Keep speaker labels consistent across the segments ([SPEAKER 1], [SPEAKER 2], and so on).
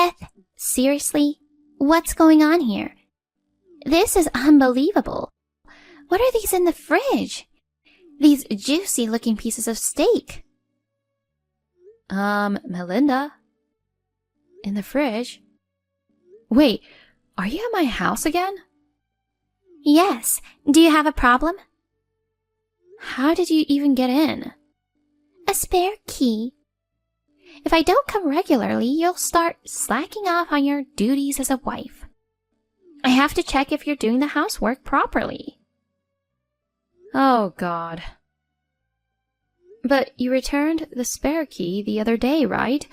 [SPEAKER 1] Beth, seriously? What's going on here? This is unbelievable. What are these in the fridge? These juicy-looking pieces of steak.
[SPEAKER 2] Melinda? In the fridge? Wait, are you at my house again?
[SPEAKER 1] Yes. Do you have a problem?
[SPEAKER 2] How did you even get in?
[SPEAKER 1] A spare key. If I don't come regularly, you'll start slacking off on your duties as a wife. I have to check if you're doing the housework properly.
[SPEAKER 2] Oh, God. But you returned the spare key the other day, right?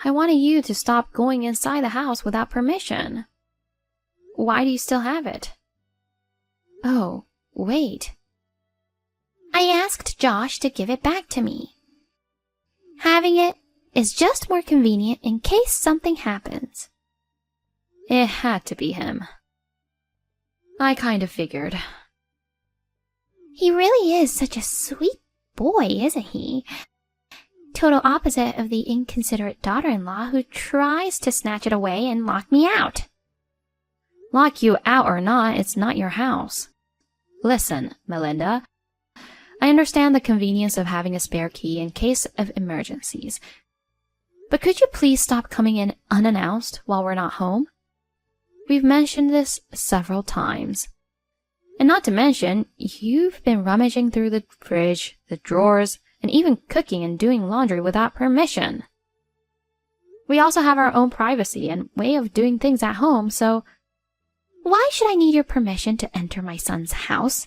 [SPEAKER 2] I wanted you to stop going inside the house without permission. Why do you still have it? Oh, wait.
[SPEAKER 1] I asked Josh to give it back to me. Having it is just more convenient in case something happens.
[SPEAKER 2] It had to be him. I kind of figured.
[SPEAKER 1] He really is such a sweet boy, isn't he? Total opposite of the inconsiderate daughter-in-law who tries to snatch it away and lock me out.
[SPEAKER 2] Lock you out or not, it's not your house. Listen, Melinda, I understand the convenience of having a spare key in case of emergencies. But could you please stop coming in unannounced while we're not home? We've mentioned this several times. And not to mention, you've been rummaging through the fridge, the drawers, and even cooking and doing laundry without permission. We also have our own privacy and way of doing things at home, so
[SPEAKER 1] why should I need your permission to enter my son's house?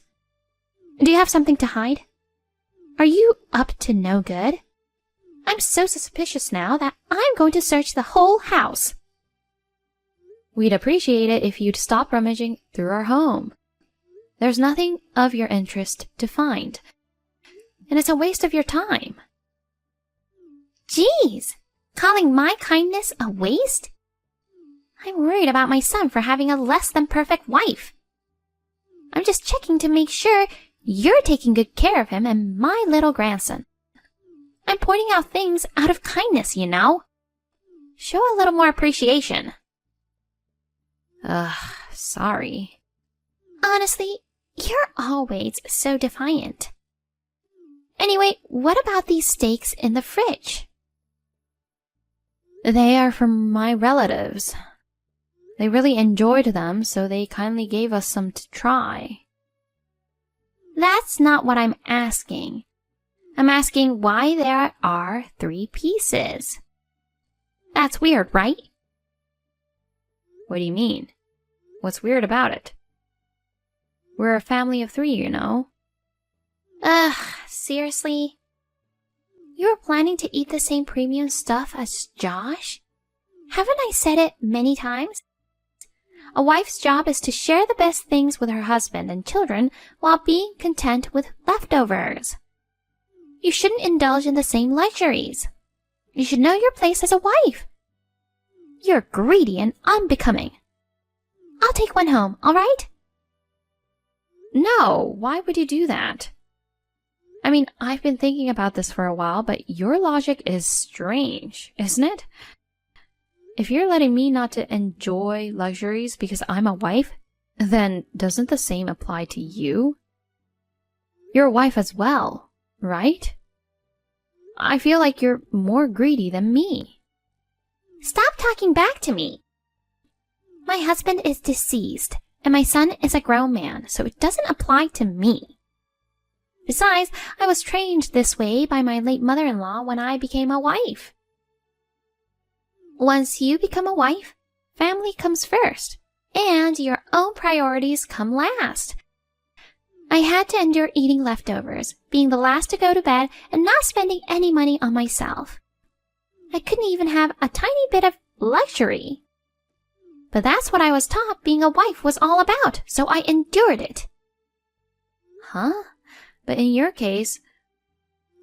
[SPEAKER 1] Do you have something to hide? Are you up to no good? I'm so suspicious now that I'm going to search the whole house.
[SPEAKER 2] We'd appreciate it if you'd stop rummaging through our home. There's nothing of your interest to find, and it's a waste of your time.
[SPEAKER 1] Geez, calling my kindness a waste? I'm worried about my son for having a less than perfect wife. I'm just checking to make sure you're taking good care of him and my little grandson. I'm pointing out things out of kindness, you know. Show a little more appreciation.
[SPEAKER 2] Sorry.
[SPEAKER 1] Honestly, you're always so defiant. Anyway, what about these steaks in the fridge?
[SPEAKER 2] They are from my relatives. They really enjoyed them, so they kindly gave us some to try.
[SPEAKER 1] That's not what I'm asking. I'm asking why there are 3 pieces. That's weird, right?
[SPEAKER 2] What do you mean? What's weird about it? We're a family of 3, you know.
[SPEAKER 1] Seriously? You're planning to eat the same premium stuff as Josh? Haven't I said it many times? A wife's job is to share the best things with her husband and children while being content with leftovers. You shouldn't indulge in the same luxuries. You should know your place as a wife. You're greedy and unbecoming. I'll take one home, all right?
[SPEAKER 2] No, why would you do that? I mean, I've been thinking about this for a while, but your logic is strange, isn't it? If you're letting me not to enjoy luxuries because I'm a wife, then doesn't the same apply to you? You're a wife as well, right? I feel like you're more greedy than me.
[SPEAKER 1] Stop talking back to me. My husband is deceased, and my son is a grown man, so it doesn't apply to me. Besides, I was trained this way by my late mother-in-law when I became a wife. Once you become a wife, family comes first, and your own priorities come last. I had to endure eating leftovers, being the last to go to bed, and not spending any money on myself. I couldn't even have a tiny bit of luxury. But that's what I was taught being a wife was all about, so I endured it.
[SPEAKER 2] Huh? But in your case,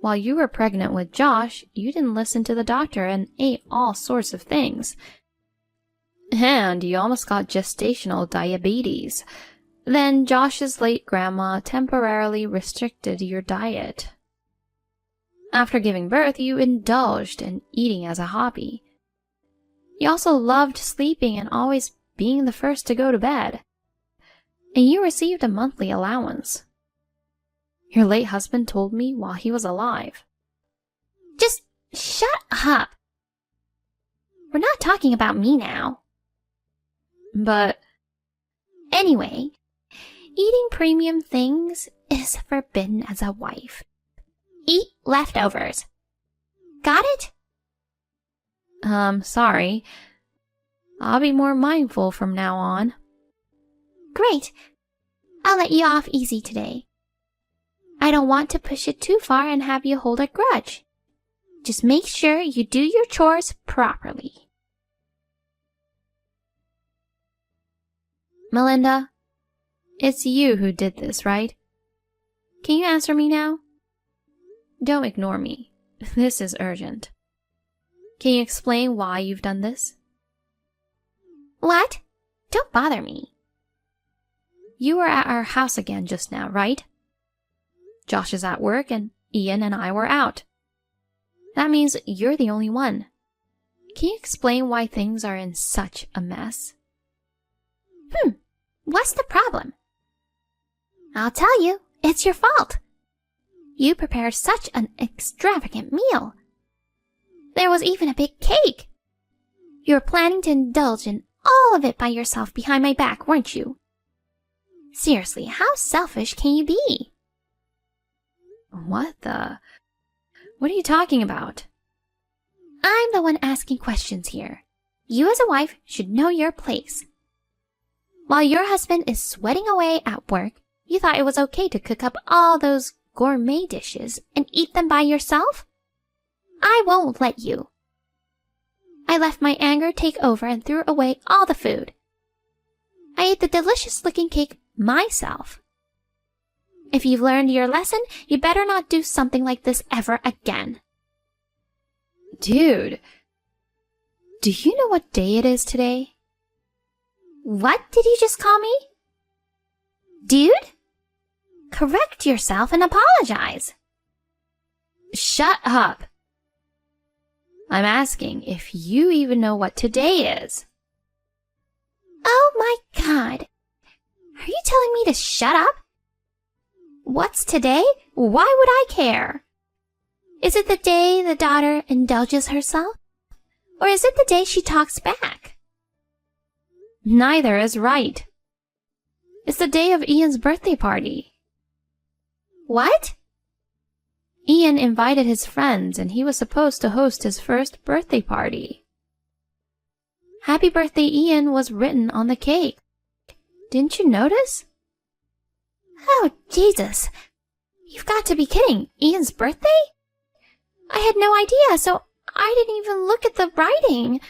[SPEAKER 2] while you were pregnant with Josh, you didn't listen to the doctor and ate all sorts of things. And you almost got gestational diabetes. Then Josh's late grandma temporarily restricted your diet. After giving birth, you indulged in eating as a hobby. You also loved sleeping and always being the first to go to bed. And you received a monthly allowance. Your late husband told me while he was alive.
[SPEAKER 1] Just shut up. We're not talking about me now.
[SPEAKER 2] But
[SPEAKER 1] anyway, eating premium things is forbidden as a wife. Eat leftovers. Got it?
[SPEAKER 2] Sorry. I'll be more mindful from now on.
[SPEAKER 1] Great. I'll let you off easy today. I don't want to push it too far and have you hold a grudge. Just make sure you do your chores properly.
[SPEAKER 2] Melinda, it's you who did this, right? Can you answer me now? Don't ignore me. This is urgent. Can you explain why you've done this?
[SPEAKER 1] What? Don't bother me.
[SPEAKER 2] You were at our house again just now, right? Josh is at work and Ian and I were out. That means you're the only one. Can you explain why things are in such a mess?
[SPEAKER 1] What's the problem? I'll tell you, it's your fault. You prepared such an extravagant meal. There was even a big cake. You were planning to indulge in all of it by yourself behind my back, weren't you? Seriously, how selfish can you be?
[SPEAKER 2] What are you talking about?
[SPEAKER 1] I'm the one asking questions here. You as a wife should know your place. While your husband is sweating away at work, you thought it was okay to cook up all those gourmet dishes and eat them by yourself? I won't let you. I let my anger take over and threw away all the food. I ate the delicious-looking cake myself. If you've learned your lesson, you better not do something like this ever again.
[SPEAKER 2] Dude, do you know what day it is today?
[SPEAKER 1] What did you just call me? Dude? Correct yourself and apologize.
[SPEAKER 2] Shut up. I'm asking if you even know what today is.
[SPEAKER 1] Oh my God. Are you telling me to shut up? What's today? Why would I care? Is it the day the daughter indulges herself? Or is it the day she talks back?
[SPEAKER 2] Neither is right. It's the day of Ian's birthday party.
[SPEAKER 1] What?
[SPEAKER 2] Ian invited his friends and he was supposed to host his first birthday party. Happy birthday, Ian was written on the cake. Didn't you notice?
[SPEAKER 1] Oh, Jesus. You've got to be kidding. Ian's birthday? I had no idea, so I didn't even look at the writing.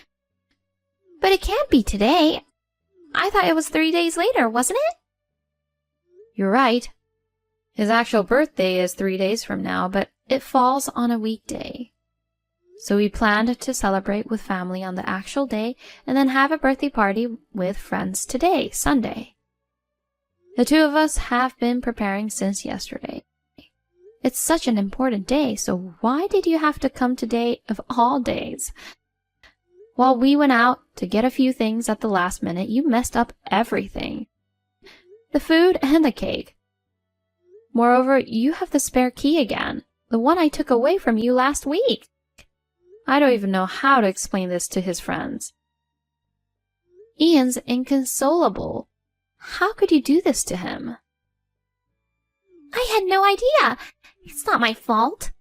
[SPEAKER 1] But it can't be today. I thought it was 3 days later, wasn't it?
[SPEAKER 2] You're right. His actual birthday is 3 days from now, but it falls on a weekday. So we planned to celebrate with family on the actual day and then have a birthday party with friends today, Sunday. The two of us have been preparing since yesterday. It's such an important day, so why did you have to come today of all days? While we went out to get a few things at the last minute, you messed up everything. The food and the cake. Moreover, you have the spare key again, the one I took away from you last week. I don't even know how to explain this to his friends. Ian's inconsolable. How could you do this to him?
[SPEAKER 1] I had no idea. It's not my fault.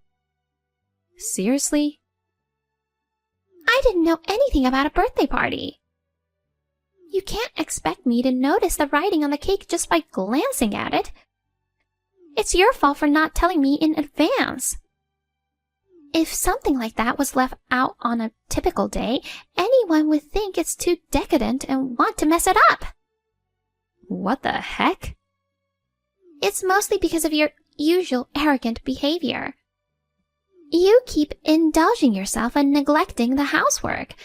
[SPEAKER 2] Seriously?
[SPEAKER 1] I didn't know anything about a birthday party. You can't expect me to notice the writing on the cake just by glancing at it. It's your fault for not telling me in advance. If something like that was left out on a typical day, anyone would think it's too decadent and want to mess it up.
[SPEAKER 2] What the heck?
[SPEAKER 1] It's mostly because of your usual arrogant behavior. You keep indulging yourself and neglecting the housework.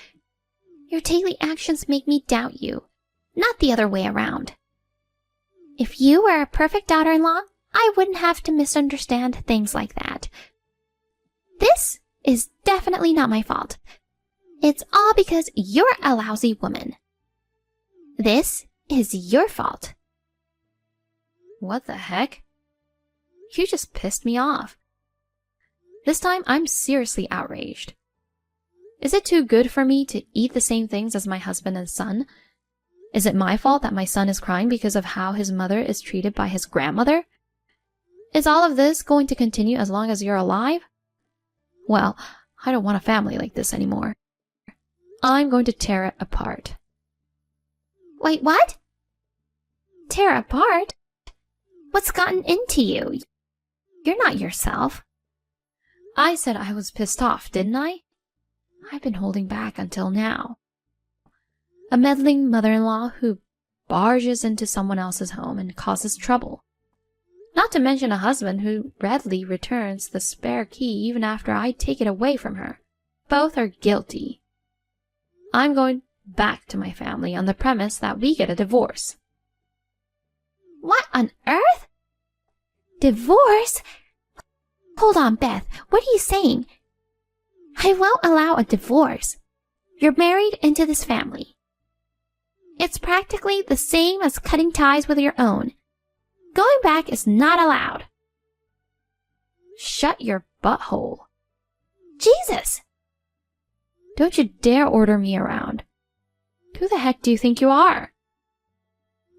[SPEAKER 1] Your daily actions make me doubt you, not the other way around. If you were a perfect daughter-in-law, I wouldn't have to misunderstand things like that. This is definitely not my fault. It's all because you're a lousy woman. This is your fault.
[SPEAKER 2] What the heck? You just pissed me off. This time I'm seriously outraged. Is it too good for me to eat the same things as my husband and son? Is it my fault that my son is crying because of how his mother is treated by his grandmother? Is all of this going to continue as long as you're alive? Well, I don't want a family like this anymore. I'm going to tear it apart.
[SPEAKER 1] Wait, what? Tear apart? What's gotten into you? You're not yourself.
[SPEAKER 2] I said I was pissed off, didn't I? I've been holding back until now. A meddling mother-in-law who barges into someone else's home and causes trouble. Not to mention a husband who readily returns the spare key even after I take it away from her. Both are guilty. I'm going back to my family on the premise that we get a divorce.
[SPEAKER 1] What on earth? Divorce? Hold on, Beth. What are you saying? I won't allow a divorce. You're married into this family. It's practically the same as cutting ties with your own. Going back is not allowed.
[SPEAKER 2] Shut your butthole.
[SPEAKER 1] Jesus!
[SPEAKER 2] Don't you dare order me around. Who the heck do you think you are?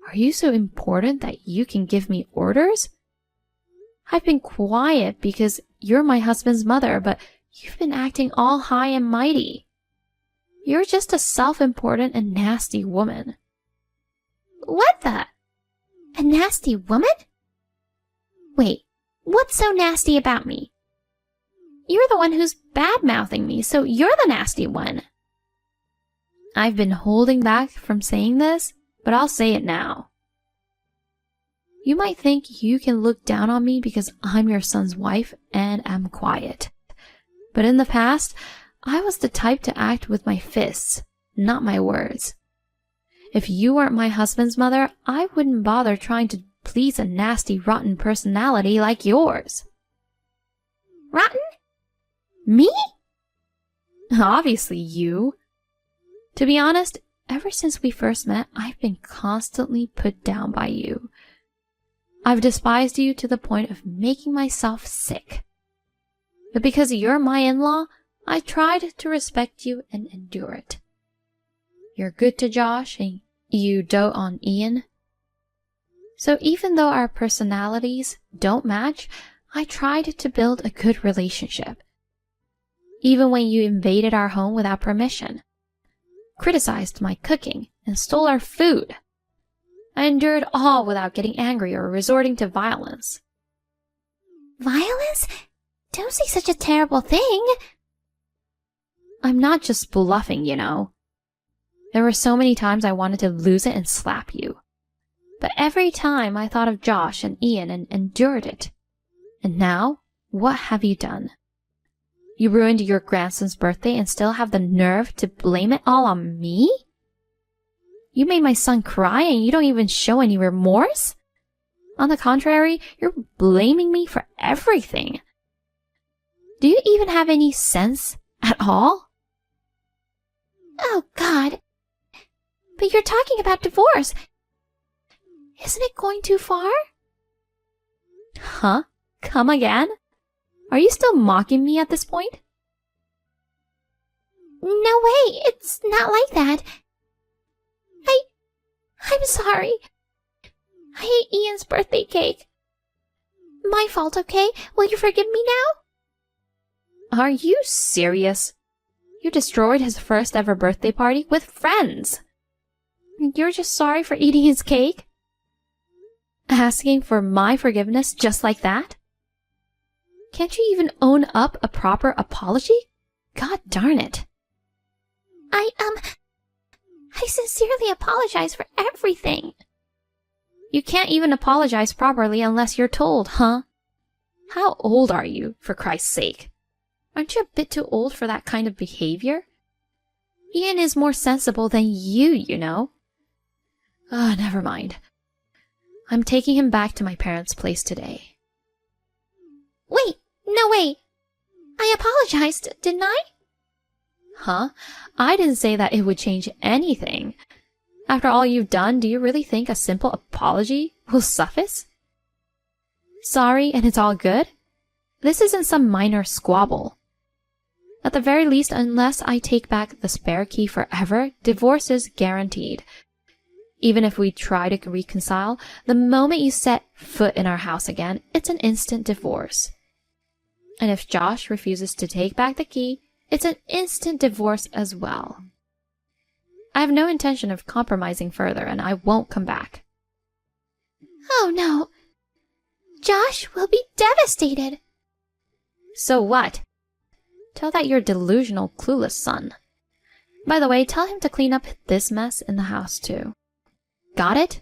[SPEAKER 2] Are you so important that you can give me orders? I've been quiet because you're my husband's mother, but you've been acting all high and mighty. You're just a self-important and nasty woman.
[SPEAKER 1] What the? A nasty woman? Wait, what's so nasty about me? You're the one who's bad-mouthing me, so you're the nasty one.
[SPEAKER 2] I've been holding back from saying this, but I'll say it now. You might think you can look down on me because I'm your son's wife and am quiet. But in the past, I was the type to act with my fists, not my words. If you weren't my husband's mother, I wouldn't bother trying to please a nasty, rotten personality like yours.
[SPEAKER 1] Rotten? Me?
[SPEAKER 2] Obviously you. To be honest, ever since we first met, I've been constantly put down by you. I've despised you to the point of making myself sick. But because you're my in-law, I tried to respect you and endure it. You're good to Josh and you dote on Ian. So even though our personalities don't match, I tried to build a good relationship. Even when you invaded our home without permission, criticized my cooking, and stole our food, I endured all without getting angry or resorting to violence.
[SPEAKER 1] Violence? Don't say such a terrible thing.
[SPEAKER 2] I'm not just bluffing, you know. There were so many times I wanted to lose it and slap you. But every time I thought of Josh and Ian and endured it. And now, what have you done? You ruined your grandson's birthday and still have the nerve to blame it all on me? You made my son cry and you don't even show any remorse? On the contrary, you're blaming me for everything. Do you even have any sense at all?
[SPEAKER 1] Oh, God. But you're talking about divorce. Isn't it going too far?
[SPEAKER 2] Huh? Come again? Are you still mocking me at this point?
[SPEAKER 1] No way, it's not like that. I'm sorry. I ate Ian's birthday cake. My fault, okay? Will you forgive me now?
[SPEAKER 2] Are you serious? You destroyed his first ever birthday party with friends. You're just sorry for eating his cake? Asking for my forgiveness just like that? Can't you even own up a proper apology? God darn it.
[SPEAKER 1] I sincerely apologize for everything.
[SPEAKER 2] You can't even apologize properly unless you're told, huh? How old are you, for Christ's sake? Aren't you a bit too old for that kind of behavior? Ian is more sensible than you know. Never mind. I'm taking him back to my parents' place today.
[SPEAKER 1] Wait, no way. I apologized, didn't I?
[SPEAKER 2] Huh? I didn't say that it would change anything. After all you've done, do you really think a simple apology will suffice? Sorry and it's all good? This isn't some minor squabble. At the very least, unless I take back the spare key forever, divorce is guaranteed. Even if we try to reconcile, the moment you set foot in our house again, it's an instant divorce. And if Josh refuses to take back the key, it's an instant divorce as well. I have no intention of compromising further, and I won't come back.
[SPEAKER 1] Oh no. Josh will be devastated.
[SPEAKER 2] So what? Tell that your delusional, clueless son. By the way, tell him to clean up this mess in the house too. Got it?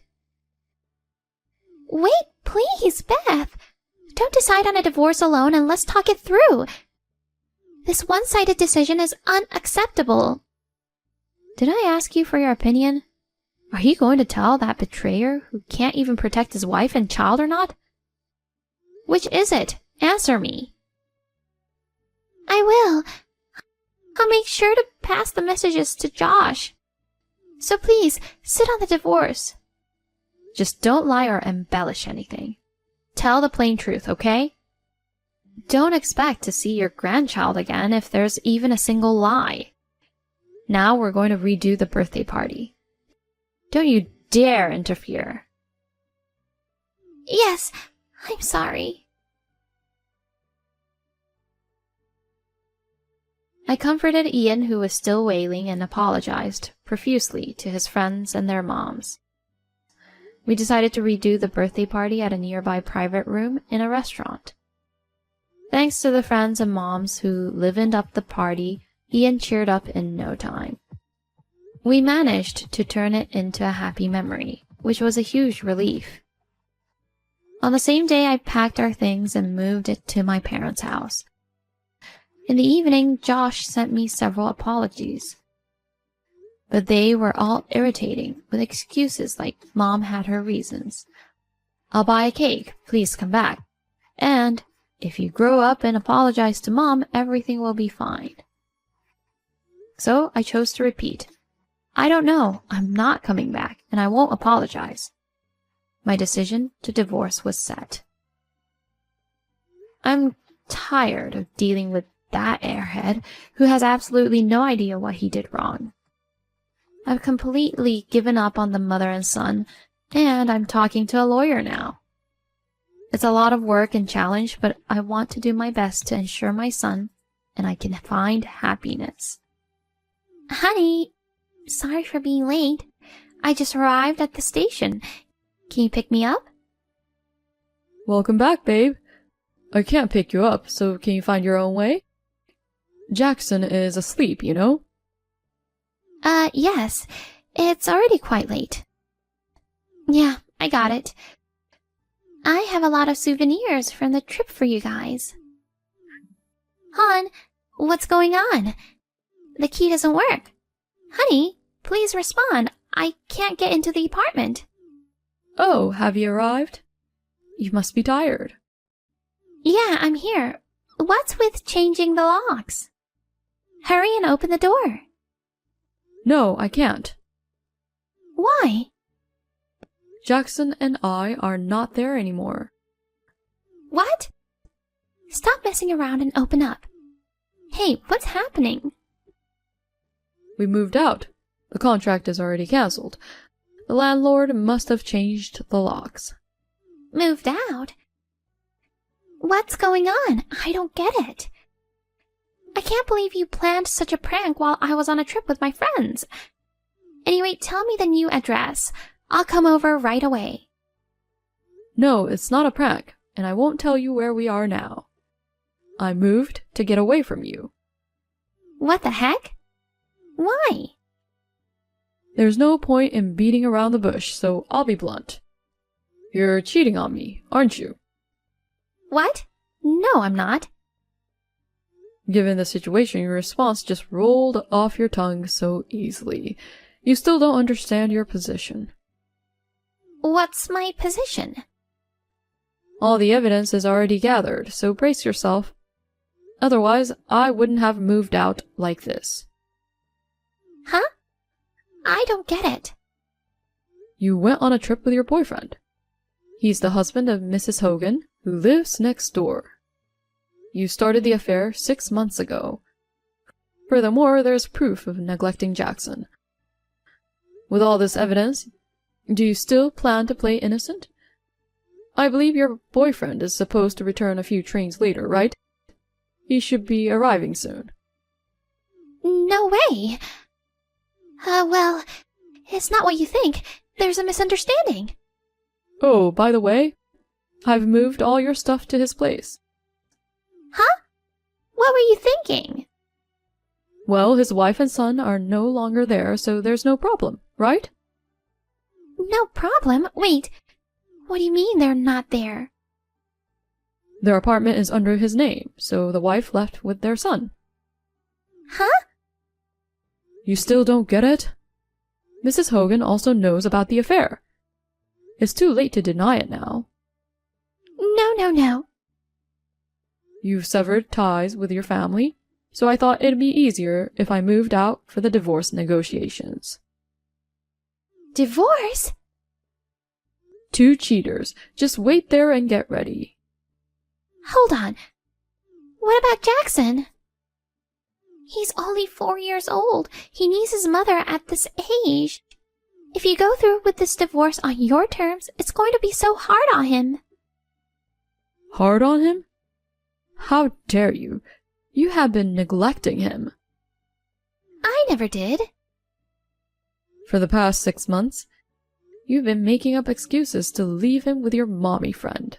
[SPEAKER 1] Wait, please, Beth. Don't decide on a divorce alone and let's talk it through. This one-sided decision is unacceptable.
[SPEAKER 2] Did I ask you for your opinion? Are you going to tell that betrayer who can't even protect his wife and child or not? Which is it? Answer me.
[SPEAKER 1] I will. I'll make sure to pass the messages to Josh. So please, sit on the divorce.
[SPEAKER 2] Just don't lie or embellish anything. Tell the plain truth, okay? Don't expect to see your grandchild again if there's even a single lie. Now we're going to redo the birthday party. Don't you dare interfere.
[SPEAKER 1] Yes, I'm sorry.
[SPEAKER 2] I comforted Ian, who was still wailing, and apologized profusely to his friends and their moms. We decided to redo the birthday party at a nearby private room in a restaurant. Thanks to the friends and moms who livened up the party, Ian cheered up in no time. We managed to turn it into a happy memory, which was a huge relief. On the same day, I packed our things and moved it to my parents' house. In the evening, Josh sent me several apologies. But they were all irritating, with excuses like Mom had her reasons. I'll buy a cake, please come back. And if you grow up and apologize to Mom, everything will be fine. So I chose to repeat. I don't know, I'm not coming back, and I won't apologize. My decision to divorce was set. I'm tired of dealing with that airhead who has absolutely no idea what he did wrong. I've completely given up on the mother and son, and I'm talking to a lawyer now. It's a lot of work and challenge, but I want to do my best to ensure my son and I can find happiness.
[SPEAKER 1] Honey, sorry for being late. I just arrived at the station. Can you pick me up?
[SPEAKER 3] Welcome back, babe. I can't pick you up, so can you find your own way? Jackson is asleep, you know?
[SPEAKER 1] Yes. It's already quite late. Yeah, I got it. I have a lot of souvenirs from the trip for you guys. Hon, what's going on? The key doesn't work. Honey, please respond. I can't get into the apartment.
[SPEAKER 3] Oh, have you arrived? You must be tired.
[SPEAKER 1] Yeah, I'm here. What's with changing the locks? Hurry and open the door.
[SPEAKER 3] No, I can't.
[SPEAKER 1] Why?
[SPEAKER 3] Jackson and I are not there anymore.
[SPEAKER 1] What? Stop messing around and open up. Hey, what's happening?
[SPEAKER 3] We moved out. The contract is already cancelled. The landlord must have changed the locks.
[SPEAKER 1] Moved out? What's going on? I don't get it. I can't believe you planned such a prank while I was on a trip with my friends. Anyway, tell me the new address. I'll come over right away.
[SPEAKER 3] No, it's not a prank, and I won't tell you where we are now. I moved to get away from you.
[SPEAKER 1] What the heck? Why?
[SPEAKER 3] There's no point in beating around the bush, so I'll be blunt. You're cheating on me, aren't you?
[SPEAKER 1] What? No, I'm not.
[SPEAKER 3] Given the situation, your response just rolled off your tongue so easily. You still don't understand your position.
[SPEAKER 1] What's my position?
[SPEAKER 3] All the evidence is already gathered, so brace yourself. Otherwise, I wouldn't have moved out like this.
[SPEAKER 1] Huh? I don't get it.
[SPEAKER 3] You went on a trip with your boyfriend. He's the husband of Mrs. Hogan, who lives next door. You started the affair 6 months ago. Furthermore, there's proof of neglecting Jackson. With all this evidence, do you still plan to play innocent? I believe your boyfriend is supposed to return a few trains later, right? He should be arriving soon.
[SPEAKER 1] No way. Well, it's not what you think. There's a misunderstanding.
[SPEAKER 3] Oh, by the way, I've moved all your stuff to his place.
[SPEAKER 1] Huh? What were you thinking?
[SPEAKER 3] Well, his wife and son are no longer there, so there's no problem, right?
[SPEAKER 1] No problem? Wait, what do you mean they're not there?
[SPEAKER 3] Their apartment is under his name, so the wife left with their son.
[SPEAKER 1] Huh?
[SPEAKER 3] You still don't get it? Mrs. Hogan also knows about the affair. It's too late to deny it now.
[SPEAKER 1] No.
[SPEAKER 3] You've severed ties with your family, so I thought it'd be easier if I moved out for the divorce negotiations.
[SPEAKER 1] Divorce?
[SPEAKER 3] 2 cheaters. Just wait there and get ready.
[SPEAKER 1] Hold on. What about Jackson? He's only 4 years old. He needs his mother at this age. If you go through with this divorce on your terms, it's going to be so hard on him.
[SPEAKER 3] Hard on him? How dare you? You have been neglecting him.
[SPEAKER 1] I never did.
[SPEAKER 3] For the past 6 months, you've been making up excuses to leave him with your mommy friend.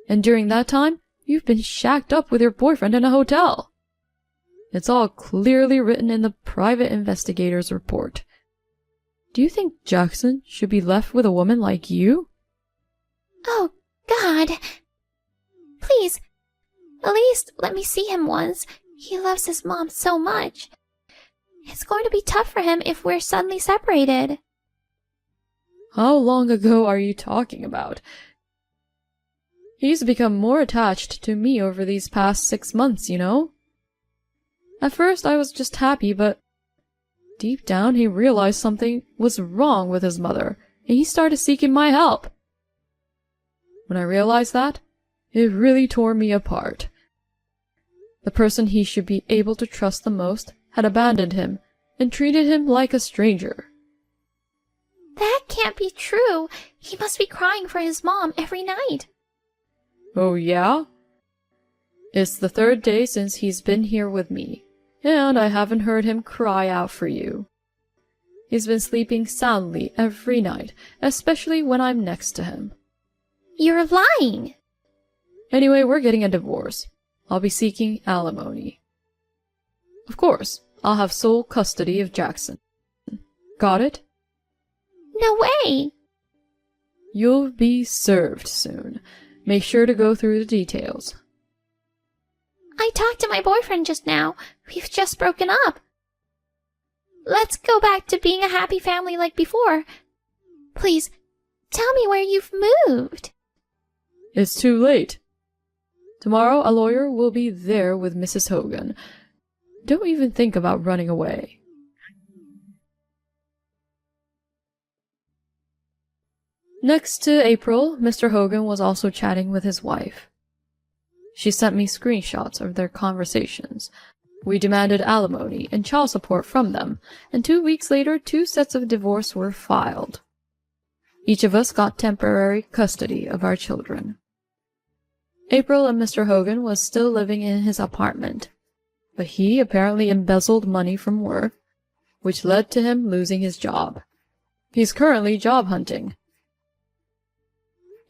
[SPEAKER 3] And during that time, you've been shacked up with your boyfriend in a hotel. It's all clearly written in the private investigator's report. Do you think Jackson should be left with a woman like you?
[SPEAKER 1] Oh, God. Please, at least let me see him once. He loves his mom so much. It's going to be tough for him if we're suddenly separated.
[SPEAKER 3] How long ago are you talking about? He's become more attached to me over these past 6 months, you know? At first I was just happy, but deep down he realized something was wrong with his mother, and he started seeking my help. When I realized that, it really tore me apart. The person he should be able to trust the most had abandoned him and treated him like a stranger.
[SPEAKER 1] That can't be true. He must be crying for his mom every night.
[SPEAKER 3] Oh yeah? It's the 3rd day since he's been here with me, and I haven't heard him cry out for you. He's been sleeping soundly every night, especially when I'm next to him.
[SPEAKER 1] You're lying.
[SPEAKER 3] Anyway, we're getting a divorce. I'll be seeking alimony. Of course, I'll have sole custody of Jackson. Got it?
[SPEAKER 1] No way.
[SPEAKER 3] You'll be served soon. Make sure to go through the details.
[SPEAKER 1] I talked to my boyfriend just now. We've just broken up. Let's go back to being a happy family like before. Please, tell me where you've moved.
[SPEAKER 3] It's too late. Tomorrow a lawyer will be there with Mrs. Hogan. Don't even think about running away. Next to April, Mr. Hogan was also chatting with his wife. She sent me screenshots of their conversations. We demanded alimony and child support from them, and 2 weeks later 2 sets of divorce were filed. Each of us got temporary custody of our children. April and Mr. Hogan was still living in his apartment, but he apparently embezzled money from work, which led to him losing his job. He's currently job hunting.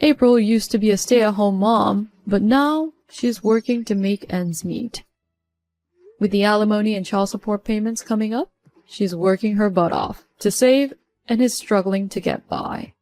[SPEAKER 3] April used to be a stay-at-home mom, but now she's working to make ends meet. With the alimony and child support payments coming up, she's working her butt off to save and is struggling to get by.